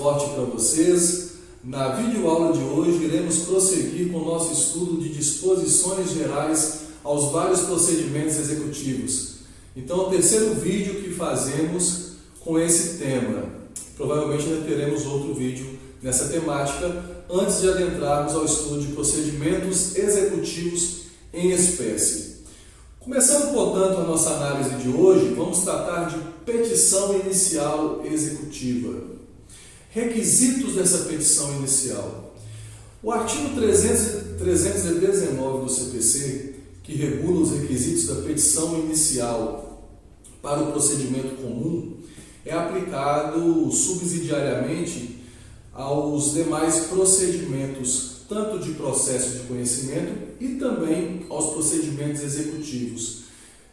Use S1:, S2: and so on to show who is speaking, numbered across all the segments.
S1: forte para vocês. Na videoaula de hoje iremos prosseguir com o nosso estudo de disposições gerais aos vários procedimentos executivos. Então, é o terceiro vídeo que fazemos com esse tema. Provavelmente ainda teremos outro vídeo nessa temática antes de adentrarmos ao estudo de procedimentos executivos em espécie. Começando, portanto, a nossa análise de hoje, vamos tratar de petição inicial executiva. Requisitos dessa petição inicial. O artigo 319 do CPC, que regula os requisitos da petição inicial para o procedimento comum, é aplicado subsidiariamente aos demais procedimentos, tanto de processo de conhecimento e também aos procedimentos executivos.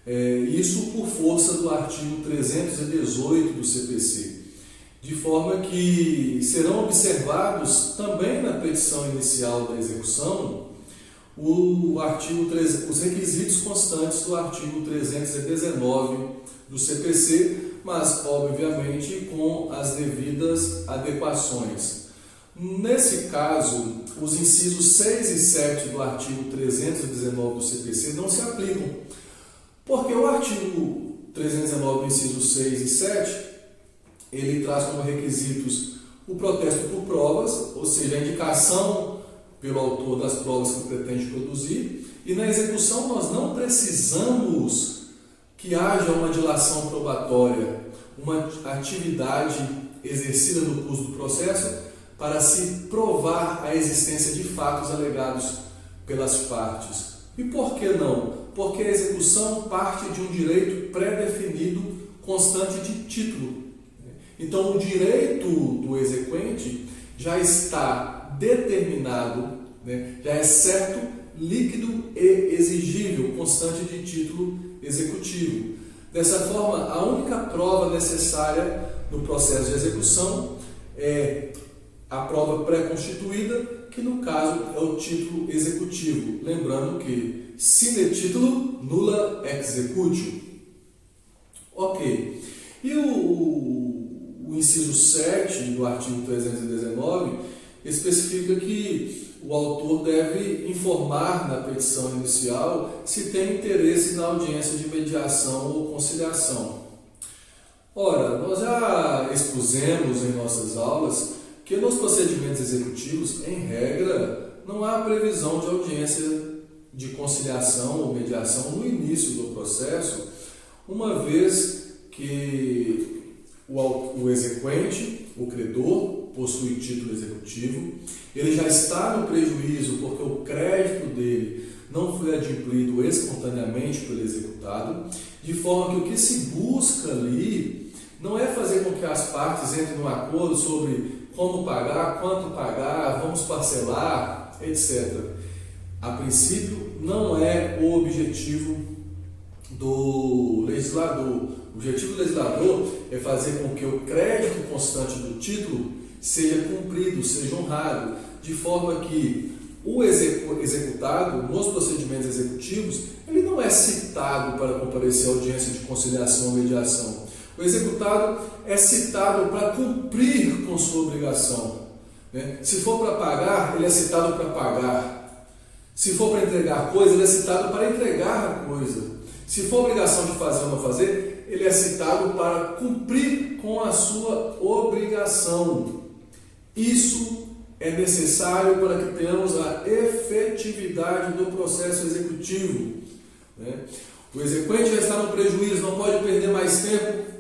S1: Isso por força do artigo 318 do CPC, de forma que serão observados também na petição inicial da execução os requisitos constantes do artigo 319 do CPC, mas obviamente com as devidas adequações. Nesse caso, os incisos 6 e 7 do artigo 319 do CPC não se aplicam, porque o artigo 319 do inciso 6 e 7, ele traz como requisitos o protesto por provas, ou seja, a indicação pelo autor das provas que pretende produzir, e na execução nós não precisamos que haja uma dilação probatória, uma atividade exercida no curso do processo para se provar a existência de fatos alegados pelas partes. E por que não? Porque a execução parte de um direito pré-definido constante de título. Então, o direito do exequente já está determinado, já é certo, líquido e exigível, constante de título executivo. Dessa forma, a única prova necessária no processo de execução é a prova pré-constituída, que no caso é o título executivo. Lembrando que sine titulo nulla executio. Ok. E o inciso 7 do artigo 319 especifica que o autor deve informar na petição inicial se tem interesse na audiência de mediação ou conciliação. Ora, nós já expusemos em nossas aulas que nos procedimentos executivos, em regra, não há previsão de audiência de conciliação ou mediação no início do processo, uma vez que o exequente, o credor, possui título executivo, ele já está no prejuízo porque o crédito dele não foi adimplido espontaneamente pelo executado, de forma que o que se busca ali não é fazer com que as partes entrem num acordo sobre como pagar, quanto pagar, vamos parcelar, etc. A princípio, não é o objetivo do legislador. O objetivo do legislador é fazer com que o crédito constante do título seja cumprido, seja honrado, de forma que o executado, nos procedimentos executivos, ele não é citado para comparecer à audiência de conciliação ou mediação. O executado é citado para cumprir com sua obrigação. Se for para pagar, ele é citado para pagar. Se for para entregar coisa, ele é citado para entregar a coisa. Se for obrigação de fazer ou não fazer, ele é citado para cumprir com a sua obrigação. Isso é necessário para que tenhamos a efetividade do processo executivo. O exequente já está no prejuízo, não pode perder mais tempo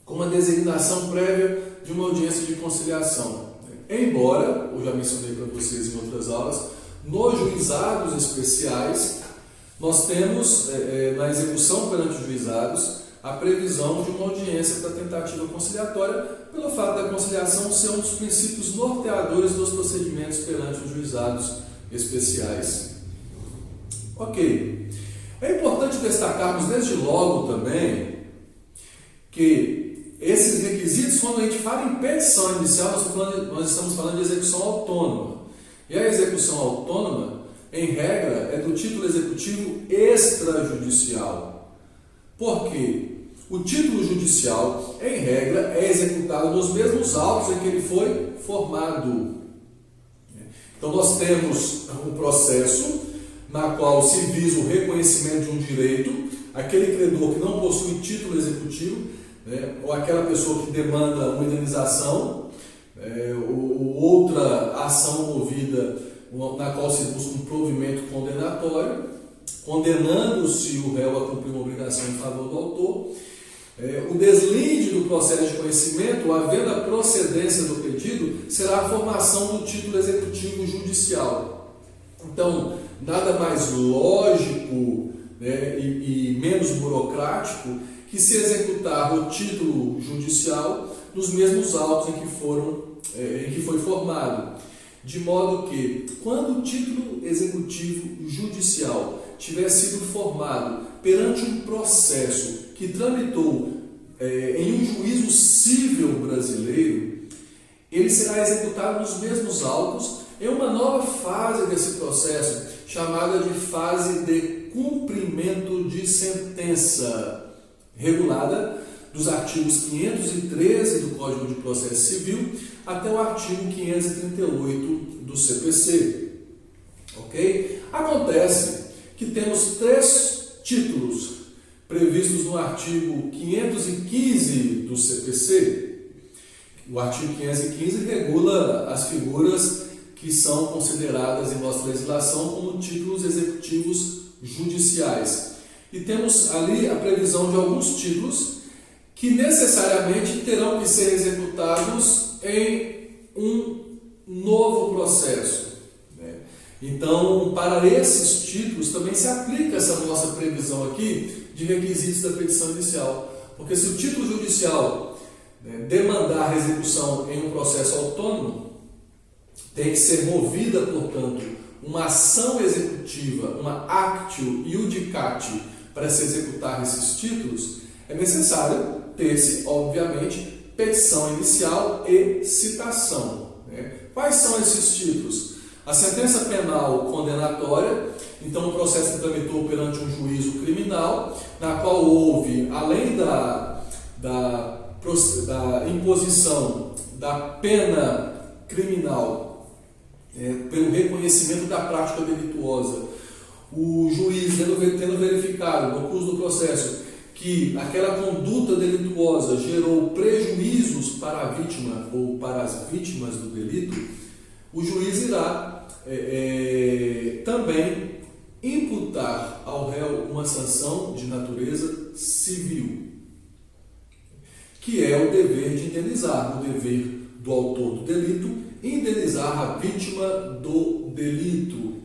S1: com uma designação prévia de uma audiência de conciliação. Embora, eu já mencionei para vocês em outras aulas, nos juizados especiais, nós temos, na execução perante os juizados, a previsão de uma audiência para tentativa conciliatória, pelo fato da conciliação ser um dos princípios norteadores dos procedimentos perante os juizados especiais. Ok. É importante destacarmos desde logo também que esses requisitos, quando a gente fala em petição inicial, nós estamos falando de execução autônoma. E a execução autônoma, em regra, é do título executivo extrajudicial. Por quê? o título judicial, em regra, é executado nos mesmos autos em que ele foi formado. Então, nós temos um processo na qual se visa o reconhecimento de um direito, aquele credor que não possui título executivo, ou aquela pessoa que demanda uma indenização, ou outra ação movida na qual se busca um provimento condenatório, condenando-se o réu a cumprir uma obrigação em favor do autor. O deslinde do processo de conhecimento, havendo a procedência do pedido, será a formação do título executivo judicial. Então, nada mais lógico, e menos burocrático que se executar o título judicial nos mesmos autos em que foi formado. De modo que, quando o título executivo judicial tiver sido formado perante um processo que tramitou em um juízo civil brasileiro, ele será executado nos mesmos autos em uma nova fase desse processo, chamada de fase de cumprimento de sentença, regulada dos artigos 513 do Código de Processo Civil até o artigo 538 do CPC. Ok? Acontece que temos 3 títulos previstos no artigo 515 do CPC. O artigo 515 regula as figuras que são consideradas em nossa legislação como títulos executivos judiciais. E temos ali a previsão de alguns títulos que necessariamente terão que ser executados em um novo processo. Então, para esses títulos também se aplica essa nossa previsão aqui de requisitos da petição inicial. Porque se o título judicial demandar a execução em um processo autônomo, tem que ser movida, portanto, uma ação executiva, uma actio iudicatio, para se executar esses títulos, é necessário ter-se, obviamente, petição inicial e citação. Quais são esses títulos? A sentença penal condenatória, então o processo que tramitou perante um juízo criminal, na qual houve, além da imposição da pena criminal, pelo reconhecimento da prática delituosa, o juiz tendo verificado no curso do processo que aquela conduta delituosa gerou prejuízos para a vítima ou para as vítimas do delito, o juiz irá também imputar ao réu uma sanção de natureza civil, que é o dever de indenizar, o dever do autor do delito, indenizar a vítima do delito.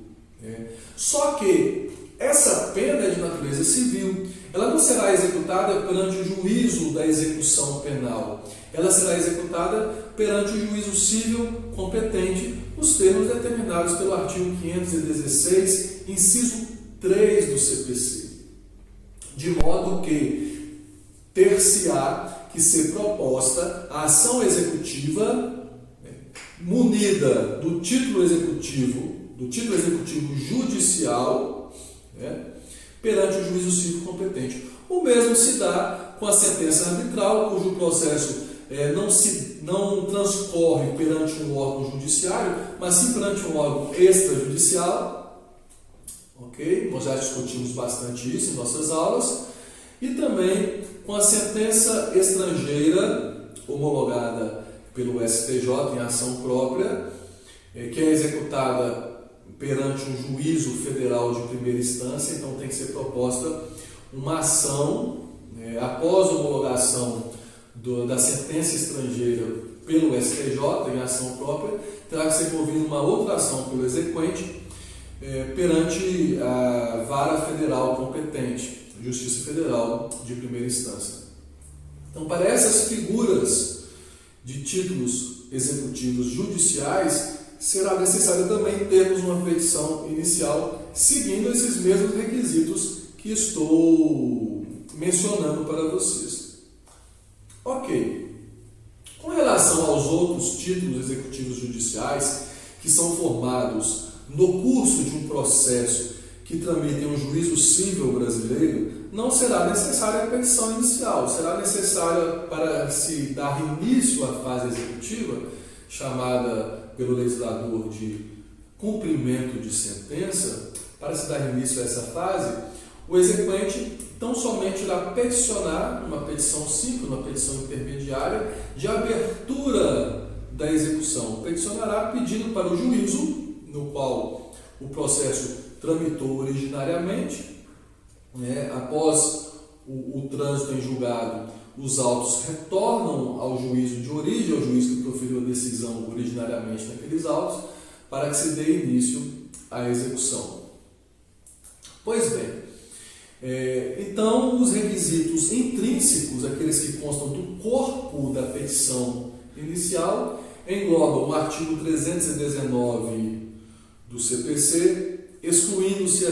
S1: Só que essa pena é de natureza civil, ela não será executada perante o juízo da execução penal, ela será executada perante o juízo civil competente, nos termos determinados pelo artigo 516, inciso 3 do CPC. De modo que ter-se-á que ser proposta a ação executiva munida do título executivo judicial, perante o juízo civil competente. O mesmo se dá com a sentença arbitral, cujo processo não transcorre perante um órgão judiciário, mas sim perante um órgão extrajudicial. Ok? Nós já discutimos bastante isso em nossas aulas. E também com a sentença estrangeira homologada pelo STJ em ação própria, que é executada perante um juízo federal de primeira instância. Então tem que ser proposta uma ação após a homologação da sentença estrangeira pelo STJ em ação própria, terá que ser movida uma outra ação pelo exequente perante a vara federal competente, Justiça Federal de primeira instância. Então, para essas figuras de títulos executivos judiciais, será necessário também termos uma petição inicial seguindo esses mesmos requisitos que estou mencionando para vocês. Ok. Com relação aos outros títulos executivos judiciais que são formados no curso de um processo que tramitem um juízo civil brasileiro, não será necessária a petição inicial, será necessária para se dar início à fase executiva, chamada pelo legislador de cumprimento de sentença. Para se dar início a essa fase, o exequente tão somente irá peticionar, uma petição simples, uma petição intermediária, de abertura da execução. Peticionará pedindo para o juízo, no qual o processo tramitou originariamente, após o trânsito em julgado, os autos retornam ao juízo de origem, ao juiz que proferiu a decisão originariamente naqueles autos, para que se dê início à execução. Pois bem, então os requisitos intrínsecos, aqueles que constam do corpo da petição inicial, englobam o artigo 319 do CPC, excluindo-se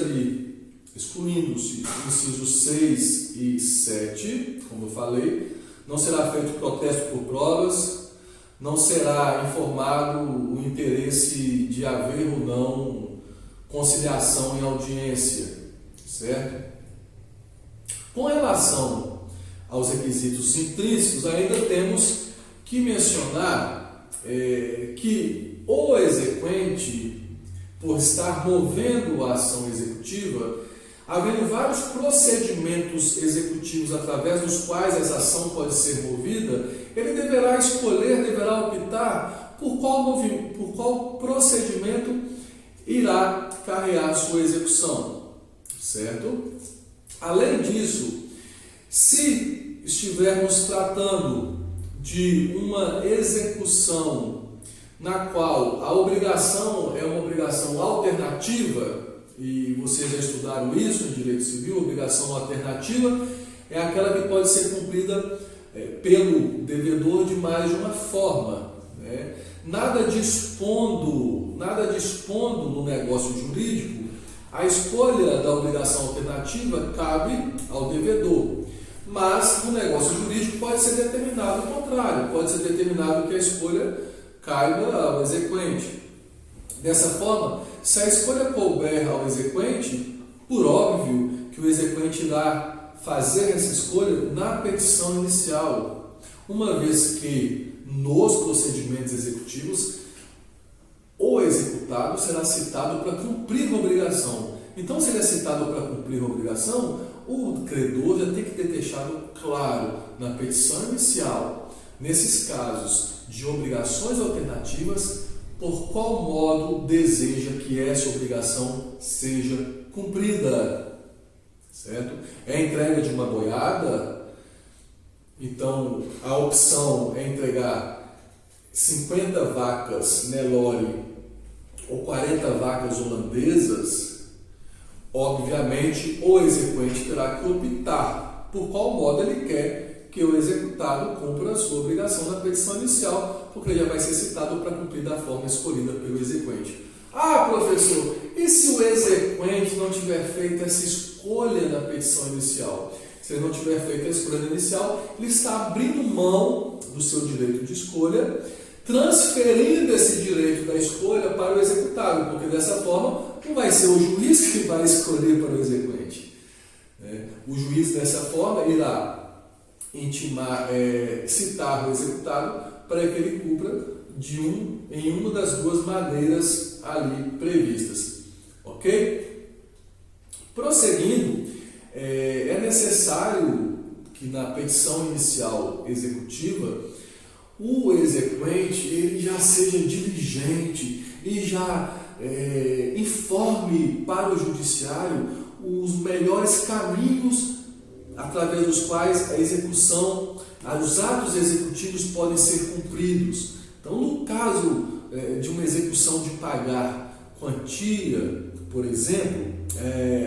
S1: incisos 6 e 7, como eu falei, não será feito protesto por provas, não será informado o interesse de haver ou não conciliação em audiência, certo? Com relação aos requisitos intrínsecos, ainda temos que mencionar que o exequente, por estar movendo a ação executiva, havendo vários procedimentos executivos através dos quais essa ação pode ser movida, ele deverá optar por qual procedimento irá carrear sua execução, certo? Além disso, se estivermos tratando de uma execução na qual a obrigação é uma obrigação alternativa, e vocês já estudaram isso em direito civil, obrigação alternativa é aquela que pode ser cumprida pelo devedor de mais de uma forma, né? Nada dispondo no negócio jurídico, a escolha da obrigação alternativa cabe ao devedor, mas no negócio jurídico pode ser determinado o contrário, pode ser determinado que a escolha caiba ao exequente. Dessa forma, se a escolha couber ao exequente, por óbvio que o exequente irá fazer essa escolha na petição inicial, uma vez que nos procedimentos executivos o executado será citado para cumprir a obrigação. Então, se ele é citado para cumprir a obrigação, o credor já tem que ter deixado claro na petição inicial, nesses casos de obrigações alternativas, por qual modo deseja que essa obrigação seja cumprida, certo? É entrega de uma boiada, então a opção é entregar 50 vacas Nelore ou 40 vacas holandesas. Obviamente o exequente terá que optar por qual modo ele quer que o executado cumpra a sua obrigação na petição inicial, porque ele já vai ser citado para cumprir da forma escolhida pelo exequente. Ah, professor, e se o exequente não tiver feito essa escolha na petição inicial? Se ele não tiver feito a escolha inicial, ele está abrindo mão do seu direito de escolha, transferindo esse direito da escolha para o executado, porque dessa forma não vai ser o juiz que vai escolher para o exequente. O juiz, dessa forma, irá citar o executado para que ele cumpra em uma das duas maneiras ali previstas. Ok? Prosseguindo, é necessário que na petição inicial executiva o exequente ele já seja diligente e já informe para o judiciário os melhores caminhos através dos quais a execução, os atos executivos podem ser cumpridos. Então, no caso de uma execução de pagar quantia, por exemplo,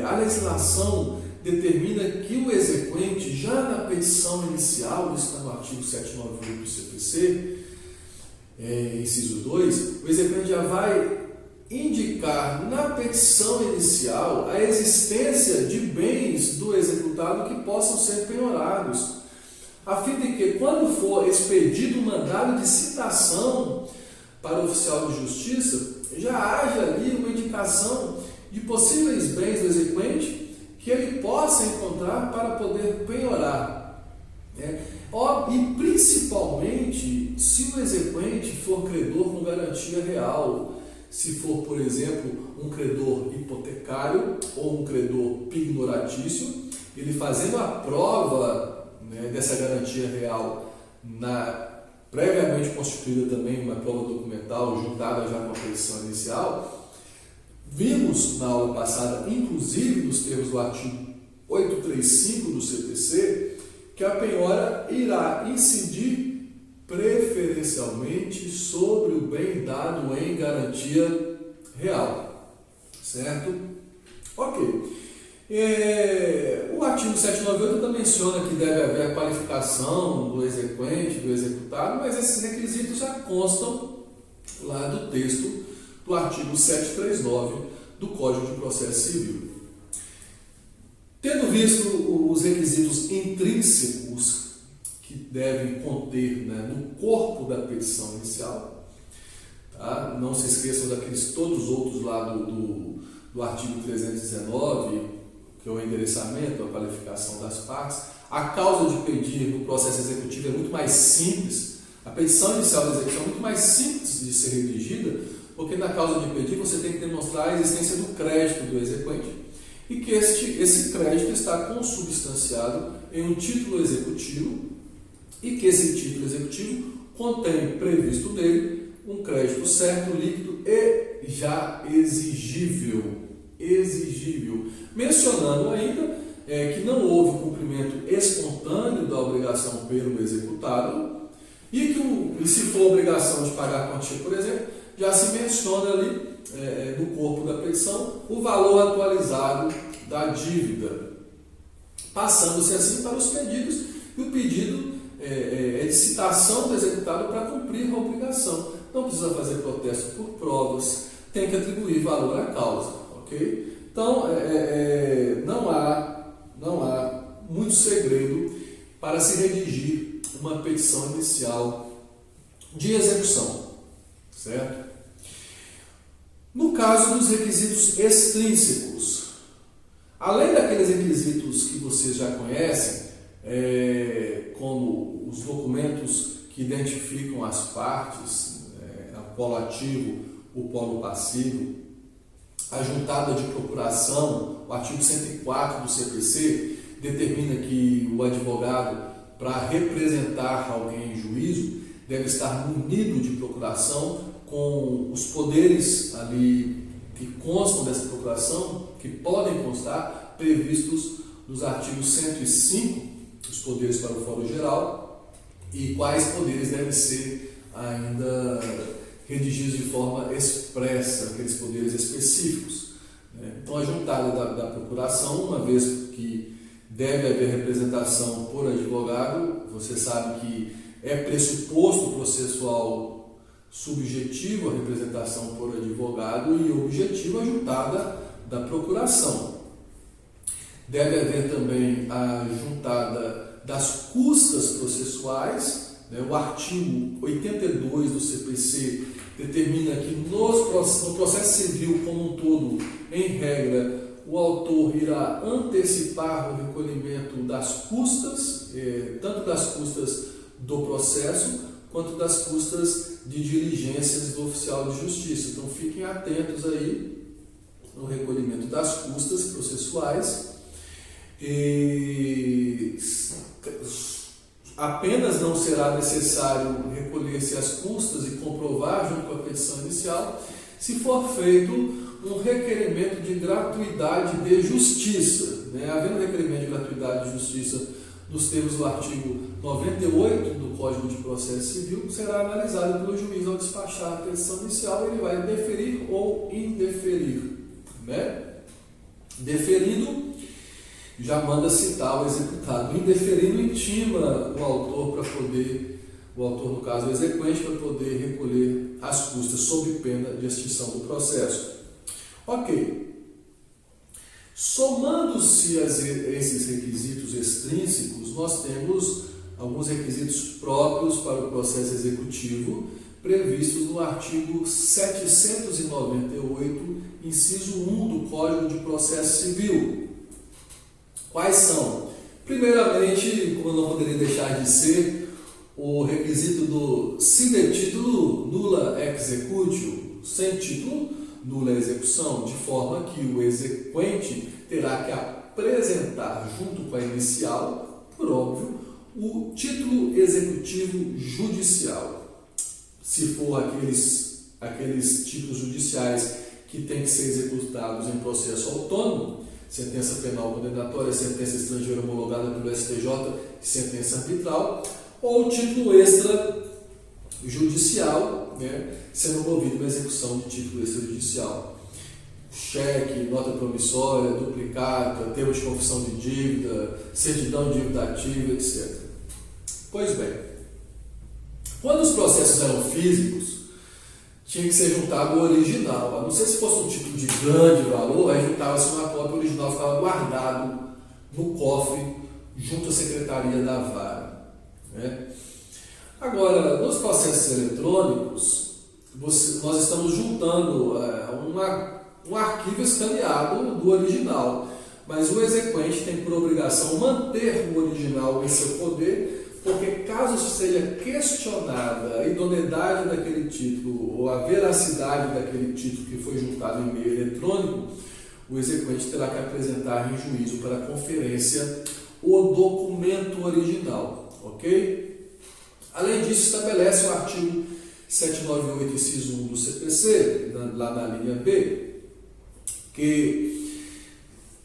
S1: a legislação determina que o exequente, já na petição inicial, isso está no artigo 798 do CPC, inciso 2, o exequente já vai indicar na petição inicial a existência de bens do executado que possam ser penhorados, a fim de que, quando for expedido o mandado de citação para o oficial de justiça, já haja ali uma indicação de possíveis bens do exequente que ele possa encontrar para poder penhorar. E principalmente se o exequente for credor com garantia real, se for, por exemplo, um credor hipotecário ou um credor pignoratício, ele fazendo a prova, né, dessa garantia real previamente constituída também uma prova documental juntada já com a petição inicial. Vimos na aula passada, inclusive nos termos do artigo 835 do CPC, que a penhora irá incidir preferencialmente sobre o bem dado em garantia real, certo? Ok. O artigo 798 também menciona que deve haver a qualificação do exequente, do executado, mas esses requisitos já constam lá do texto do artigo 739 do Código de Processo Civil. Tendo visto os requisitos intrínsecos que devem conter, né, no corpo da petição inicial, tá? Não se esqueçam daqueles todos os outros lá do artigo 319, que é o endereçamento, a qualificação das partes. A causa de pedir no processo executivo é muito mais simples, a petição inicial da execução é muito mais simples de ser redigida, porque na causa de pedir você tem que demonstrar a existência do crédito do exequente e que esse crédito está consubstanciado em um título executivo e que esse título executivo contém previsto dele um crédito certo, líquido e já exigível, mencionando ainda que não houve cumprimento espontâneo da obrigação pelo executado e que se for obrigação de pagar a quantia, por exemplo, já se menciona ali no corpo da petição o valor atualizado da dívida, passando-se assim para os pedidos, e o pedido é de citação do executado para cumprir a obrigação. Não precisa fazer protesto por provas, tem que atribuir valor à causa, ok? Então, não há muito segredo para se redigir uma petição inicial de execução, certo? No caso dos requisitos extrínsecos, além daqueles requisitos que vocês já conhecem, como os documentos que identificam as partes, o polo ativo, o polo passivo, a juntada de procuração, o artigo 104 do CPC determina que o advogado, para representar alguém em juízo, deve estar munido de procuração com os poderes ali que constam dessa procuração, que podem constar, previstos nos artigos 105, os poderes para o Fórum Geral, e quais poderes devem ser ainda redigidos de forma expressa, aqueles poderes específicos. Então, a juntada da procuração, uma vez que deve haver representação por advogado, você sabe que é pressuposto processual subjetivo a representação por advogado e objetivo a juntada da procuração. Deve haver também a juntada das custas processuais. O artigo 82 do CPC determina que no processo civil como um todo, em regra, o autor irá antecipar o recolhimento das custas, tanto das custas do processo, quanto das custas de diligências do oficial de justiça. Então, fiquem atentos aí no recolhimento das custas processuais. Apenas não será necessário recolher-se as custas e comprovar junto com a petição inicial se for feito um requerimento de gratuidade de justiça. Havendo requerimento de gratuidade de justiça nos termos do artigo 98 do Código de Processo Civil, será analisado pelo juiz ao despachar a petição inicial, ele vai deferir ou indeferir. Deferindo, já manda citar o executado. Indeferindo, intima o autor no caso o exequente, para poder recolher as custas sob pena de extinção do processo. Ok. Somando-se esses requisitos extrínsecos, nós temos alguns requisitos próprios para o processo executivo previstos no artigo 798, inciso 1 do Código de Processo Civil. Quais são? Primeiramente, como não poderia deixar de ser, o requisito do sine titulo nulla executio, sem título, nula execução, de forma que o exequente terá que apresentar junto com a inicial, por óbvio, o título executivo judicial. Se for aqueles títulos judiciais que têm que ser executados em processo autônomo, sentença penal condenatória, sentença estrangeira homologada pelo STJ, sentença arbitral, ou título extrajudicial, né, sendo movido uma execução de título extrajudicial. Cheque, nota promissória, duplicata, termo de confissão de dívida, certidão de dívida ativa, etc. Pois bem, quando os processos eram físicos, tinha que ser juntado o original. A não ser se fosse um título de grande valor, aí juntava-se uma cópia, o original ficava guardado no cofre junto à secretaria da vara, né? Agora, nos processos eletrônicos, nós estamos juntando um arquivo escaneado do original, mas o exequente tem por obrigação manter o original em seu poder, porque caso seja questionada a idoneidade daquele título ou a veracidade daquele título que foi juntado em meio eletrônico, o exequente terá que apresentar em juízo para a conferência o documento original, ok? Além disso, estabelece o artigo 798, inciso 1 do CPC, lá na linha B, que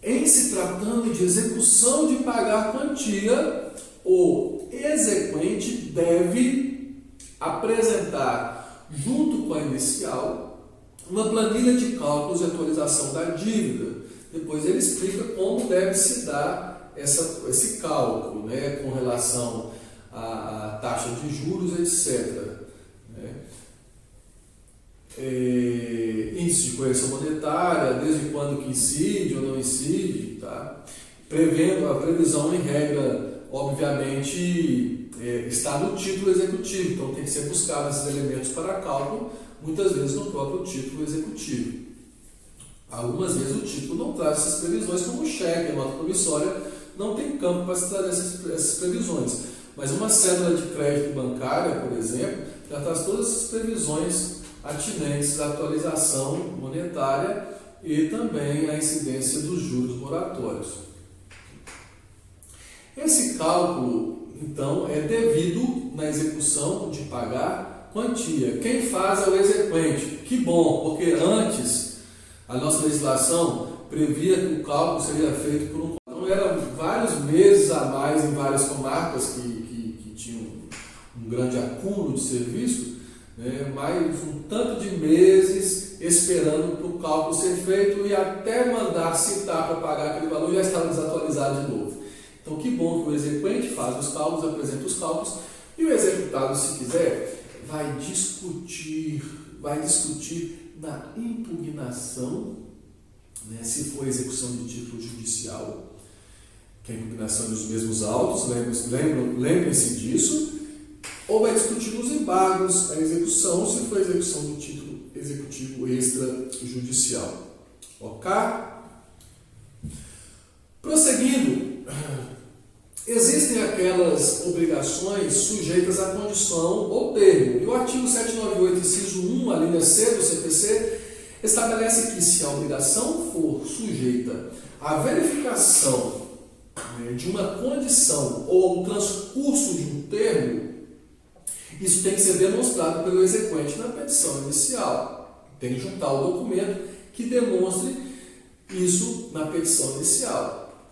S1: em se tratando de execução de pagar quantia, o exequente deve apresentar, junto com a inicial, uma planilha de cálculos e atualização da dívida. Depois ele explica como deve se dar esse cálculo, né, com relação à taxa de juros, etc. Né? Índice de correção monetária, desde quando que incide ou não incide, tá? Prevendo a previsão em regra, obviamente, está no título executivo, então tem que ser buscado esses elementos para cálculo, muitas vezes no próprio título executivo. Algumas vezes o título não traz essas previsões, como o cheque, a nota promissória, não tem campo para se trazer essas previsões. Mas uma cédula de crédito bancária, por exemplo, já traz todas essas previsões atinentes à atualização monetária e também à incidência dos juros moratórios. Esse cálculo, então, é devido na execução de pagar quantia. Quem faz é o exequente. Que bom, porque antes a nossa legislação previa que o cálculo seria feito por um... Então, eram vários meses a mais em várias comarcas que tinham um grande acúmulo de serviço, né, mais um tanto de meses esperando para o cálculo ser feito e até mandar citar para pagar aquele valor já estava desatualizado de novo. Então, que bom que o exequente faz os cálculos, apresenta os cálculos e o executado, se quiser, vai discutir na impugnação, né, se for execução de título judicial, que é a impugnação dos mesmos autos, lembrem-se disso, ou vai discutir nos embargos a execução, se for execução do título executivo extrajudicial. Ok? Prosseguindo, existem aquelas obrigações sujeitas à condição ou termo. E o artigo 798, inciso 1, a linha C do CPC, estabelece que se a obrigação for sujeita à verificação de uma condição ou ao transcurso de um termo, isso tem que ser demonstrado pelo exequente na petição inicial. Tem que juntar o documento que demonstre isso na petição inicial.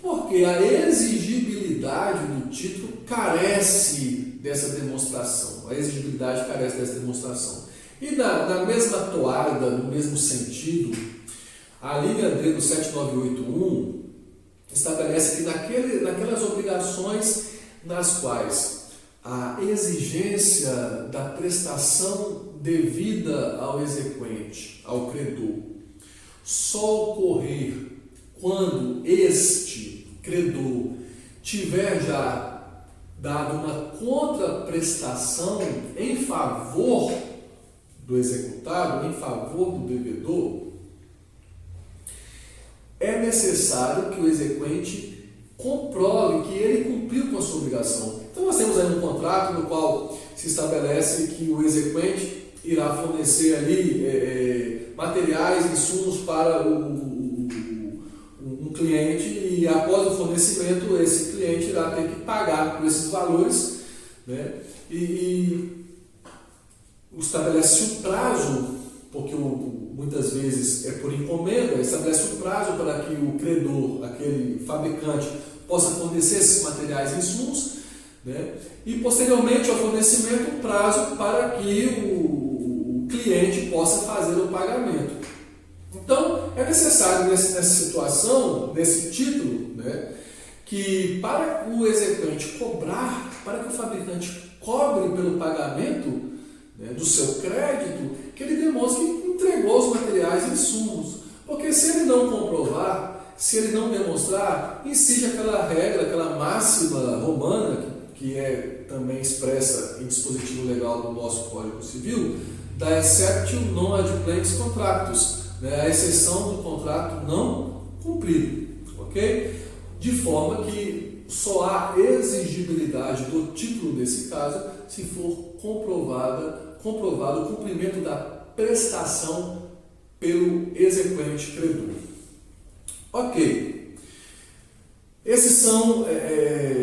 S1: Porque a exigibilidade do título carece dessa demonstração. A exigibilidade carece dessa demonstração. E na mesma toada, no mesmo sentido, a linha D do 7981 estabelece que naquelas obrigações nas quais a exigência da prestação devida ao exequente, ao credor, só ocorrer quando este credor tiver já dado uma contraprestação em favor do executado, em favor do devedor, é necessário que o exequente comprove que ele cumpriu com a sua obrigação. Então nós temos aí um contrato no qual se estabelece que o exequente irá fornecer ali materiais, insumos para um cliente, e após o fornecimento esse cliente irá ter que pagar por esses valores, né? E estabelece um prazo, porque muitas vezes é por encomenda, estabelece um prazo para que o credor, aquele fabricante, possa fornecer esses materiais e insumos, né? E posteriormente ao fornecimento, um prazo para que o cliente possa fazer o pagamento. Então, é necessário nessa situação, nesse título, né, que para o exequente cobrar, para que o fabricante cobre pelo pagamento, né, do seu crédito, que ele demonstre que entregou os materiais e insumos. Porque se ele não comprovar, se ele não demonstrar, incide aquela regra, aquela máxima romana, que é também expressa em dispositivo legal do nosso Código Civil, da exceptio non adimplentes contractus, né, a exceção do contrato não cumprido, ok? De forma que só há exigibilidade do título nesse caso se for comprovado o cumprimento da prestação pelo exequente credor. Ok. Esses são,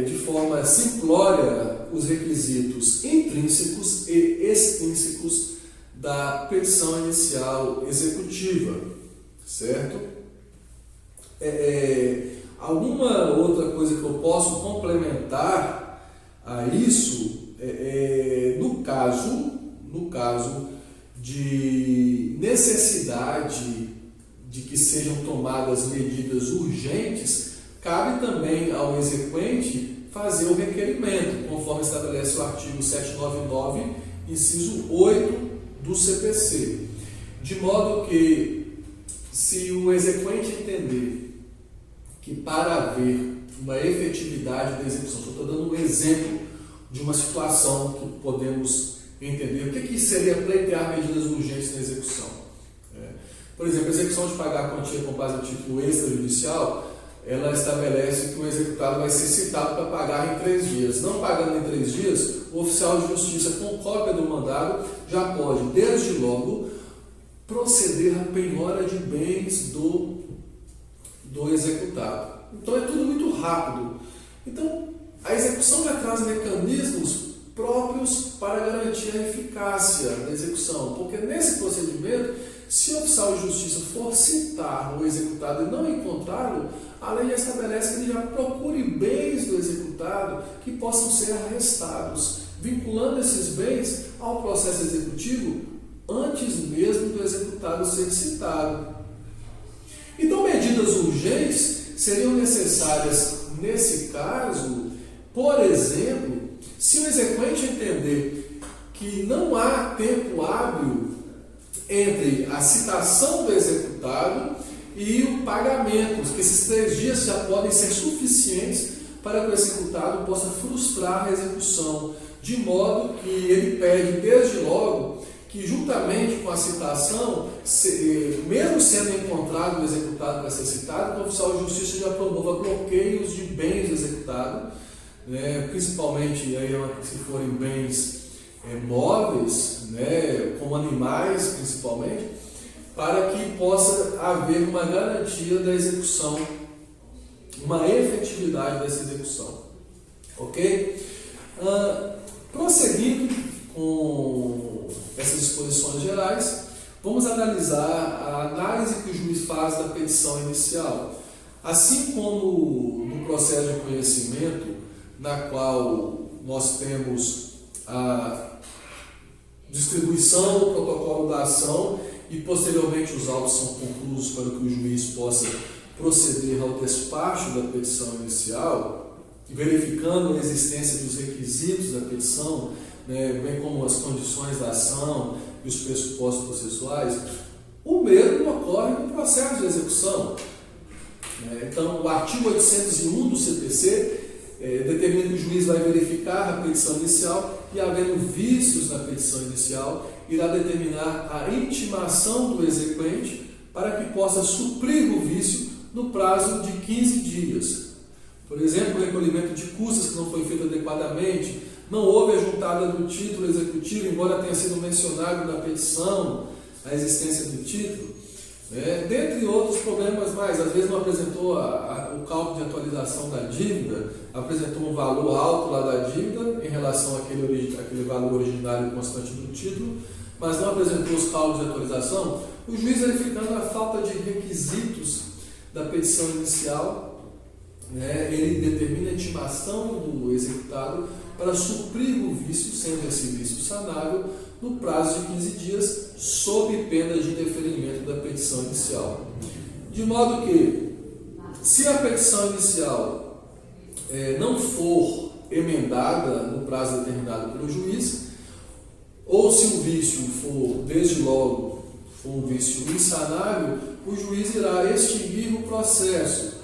S1: de forma simplória, os requisitos intrínsecos e extrínsecos da petição inicial executiva, certo? Alguma outra coisa que eu posso complementar a isso, no caso de necessidade de que sejam tomadas medidas urgentes, cabe também ao exequente fazer o requerimento, conforme estabelece o artigo 799, inciso 8 do CPC. De modo que, se o exequente entender que para haver uma efetividade da execução, estou dando um exemplo de uma situação que podemos entender, o que seria pleitear medidas urgentes na execução? Por exemplo, a execução de pagar a quantia com base no título extrajudicial, ela estabelece que o executado vai ser citado para pagar em 3 dias. Não pagando em 3 dias, o oficial de justiça, com cópia do mandado, já pode, desde logo, proceder à penhora de bens do executado. Então é tudo muito rápido. Então a execução já traz mecanismos próprios para garantir a eficácia da execução, porque nesse procedimento, se o oficial de justiça for citar o executado e não encontrá-lo, a lei já estabelece que ele já procure bens do executado que possam ser arrestados, vinculando esses bens ao processo executivo antes mesmo do executado ser citado. Então, medidas urgentes seriam necessárias nesse caso, por exemplo, se o exequente entender que não há tempo hábil entre a citação do executado e o pagamento, que esses 3 dias já podem ser suficientes para que o executado possa frustrar a execução, de modo que ele pede desde logo que, juntamente com a citação, mesmo sendo encontrado o executado para ser citado, o oficial de justiça já promova bloqueios de bens do executado, né, principalmente aí, se forem bens móveis, né, como animais principalmente, para que possa haver uma garantia da execução, uma efetividade dessa execução. Ok? Prosseguindo com essas disposições gerais, vamos analisar a análise que o juiz faz da petição inicial. Assim como no processo de conhecimento, na qual nós temos a distribuição do protocolo da ação e posteriormente os autos são conclusos para que o juiz possa proceder ao despacho da petição inicial, verificando a existência dos requisitos da petição, né, bem como as condições da ação e os pressupostos processuais, o mesmo ocorre no processo de execução. Então, o artigo 801 do CPC determina que o juiz vai verificar a petição inicial e, havendo vícios na petição inicial, irá determinar a intimação do exequente para que possa suprir o vício no prazo de 15 dias. Por exemplo, o recolhimento de custas que não foi feito adequadamente, não houve a juntada do título executivo, embora tenha sido mencionado na petição a existência do título, dentre outros problemas mais. Às vezes não apresentou o cálculo de atualização da dívida, apresentou um valor alto lá da dívida em relação àquele valor originário constante do título, mas não apresentou os cálculos de atualização. O juiz, verificando a falta de requisitos da petição inicial, ele determina a intimação do executado para suprir o vício, sendo esse vício sanável, no prazo de 15 dias, sob pena de indeferimento da petição inicial. De modo que, se a petição inicial não for emendada no prazo determinado pelo juiz, ou se o vício for, desde logo, um vício insanável, o juiz irá extinguir o processo,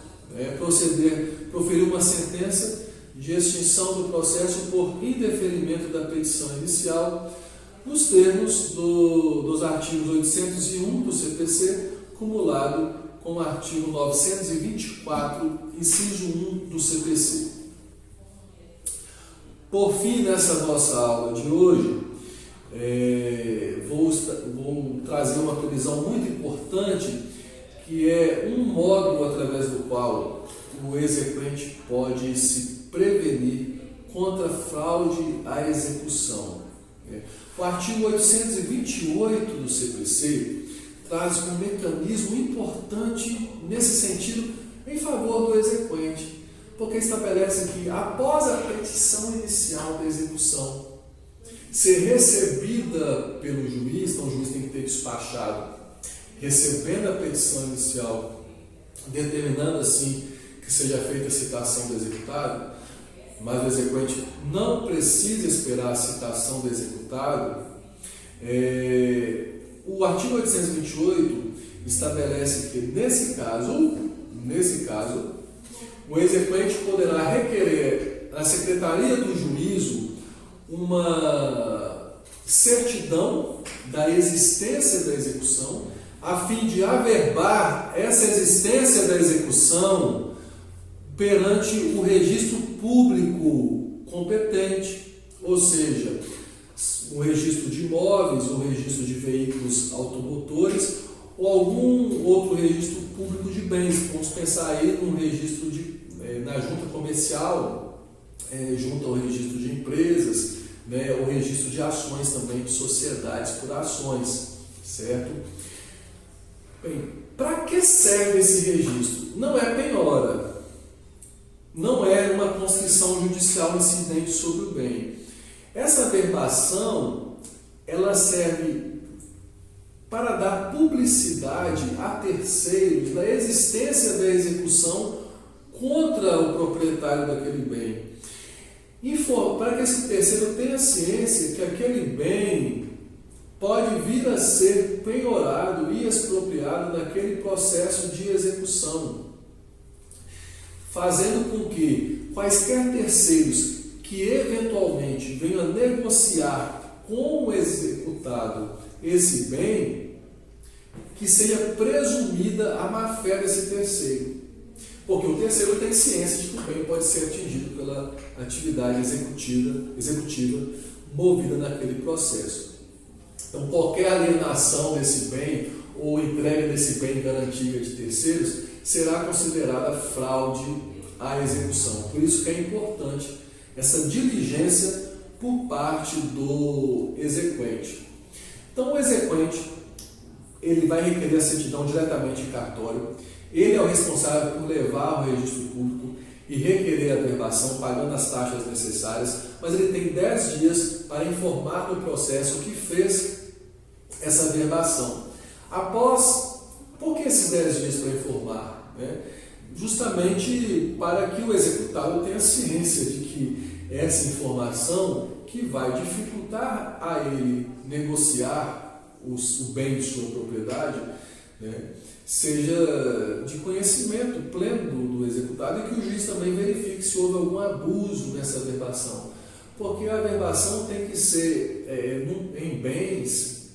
S1: proferir uma sentença de extinção do processo por indeferimento da petição inicial, nos termos dos artigos 801 do CPC, cumulado com o artigo 924, inciso 1 do CPC. Por fim, nessa nossa aula de hoje, vou trazer uma previsão muito importante, que é um módulo através do qual o exequente pode se prevenir contra fraude à execução. O artigo 828 do CPC traz um mecanismo importante nesse sentido em favor do exequente, porque estabelece que, após a petição inicial da execução ser recebida pelo juiz, então o juiz tem que ter despachado, recebendo a petição inicial, determinando assim que seja feita a citação do executado, mas o exequente não precisa esperar a citação do executado. O artigo 828 estabelece que, nesse caso, o exequente poderá requerer à Secretaria do Juízo uma certidão da existência da execução, a fim de averbar essa existência da execução perante o registro público competente, ou seja, o registro de imóveis, o registro de veículos automotores ou algum outro registro público de bens. Vamos pensar aí num registro na junta comercial, junto ao registro de empresas, o registro de ações também, de sociedades por ações, certo? Bem, para que serve esse registro? Não é penhora, não é uma conscrição judicial incidente sobre o bem. Essa averbação, ela serve para dar publicidade a terceiros da existência da execução contra o proprietário daquele bem. Para que esse terceiro tenha ciência que aquele bem pode vir a ser penhorado e expropriado naquele processo de execução, fazendo com que quaisquer terceiros que eventualmente venham a negociar com o executado esse bem, que seja presumida a má-fé desse terceiro. Porque o terceiro tem ciência de que o bem pode ser atingido pela atividade executiva movida naquele processo. Então, qualquer alienação desse bem ou entrega desse bem em garantia de terceiros será considerada fraude à execução. Por isso que é importante essa diligência por parte do exequente. Então, o exequente ele vai requerer a certidão diretamente em cartório. Ele é o responsável por levar ao registro público e requerer a averbação, pagando as taxas necessárias, mas ele tem 10 dias para informar no processo que fez essa averbação. Por que esses 10 dias para informar? Justamente para que o executado tenha ciência de que essa informação que vai dificultar a ele negociar o bem de sua propriedade né, seja de conhecimento pleno do executado e que o juiz também verifique se houve algum abuso nessa averbação. Porque a averbação tem que ser em bens,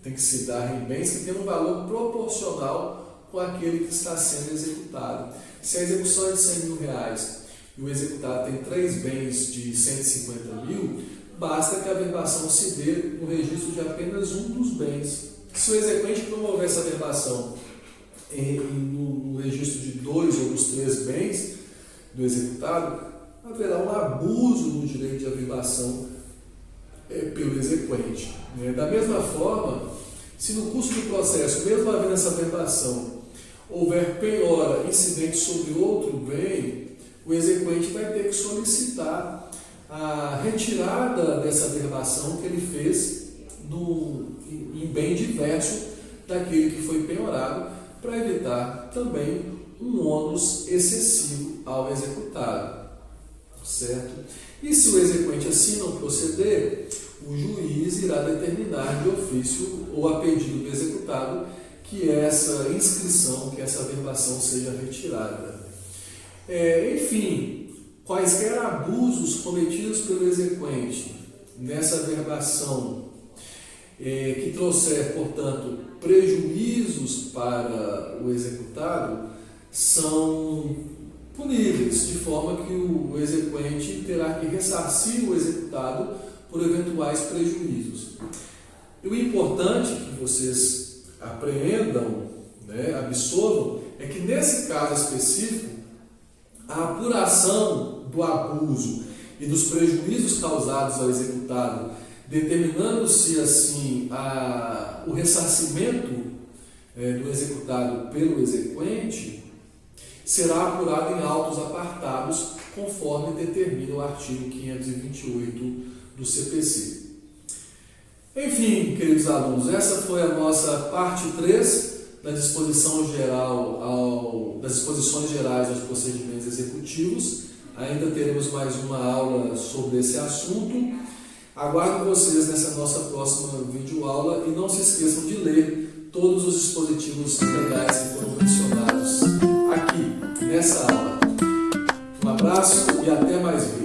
S1: tem que se dar em bens que tenham um valor proporcional com aquele que está sendo executado. Se a execução é de 100 mil reais e o executado tem 3 bens de 150 mil, basta que a averbação se dê no registro de apenas um dos bens. Se o exequente promover essa averbação no registro de 2 ou dos 3 bens do executado, haverá um abuso no direito de averbação pelo exequente. Da mesma forma, se no curso do processo, mesmo havendo essa averbação, houver penhora incidente sobre outro bem, o exequente vai ter que solicitar a retirada dessa averbação que ele fez em bem diverso daquele que foi penhorado, para evitar também um ônus excessivo ao executado. Certo? E se o exequente assim não proceder, o juiz irá determinar de ofício ou a pedido do executado que essa inscrição, que essa averbação seja retirada. Enfim, quaisquer abusos cometidos pelo exequente nessa averbação que trouxer, portanto, prejuízos para o executado são puníveis, de forma que o exequente terá que ressarcir o executado por eventuais prejuízos. E o importante que vocês apreendam, absorvam, é que nesse caso específico, a apuração do abuso e dos prejuízos causados ao executado, determinando-se assim o ressarcimento do executado pelo exequente, será apurado em autos apartados, conforme determina o artigo 528 do CPC. Enfim, queridos alunos, essa foi a nossa parte 3 da disposição geral das disposições gerais dos procedimentos executivos. Ainda teremos mais uma aula sobre esse assunto. Aguardo vocês nessa nossa próxima videoaula e não se esqueçam de ler todos os dispositivos legais que foram mencionados aqui nessa aula. Um abraço e até mais vezes.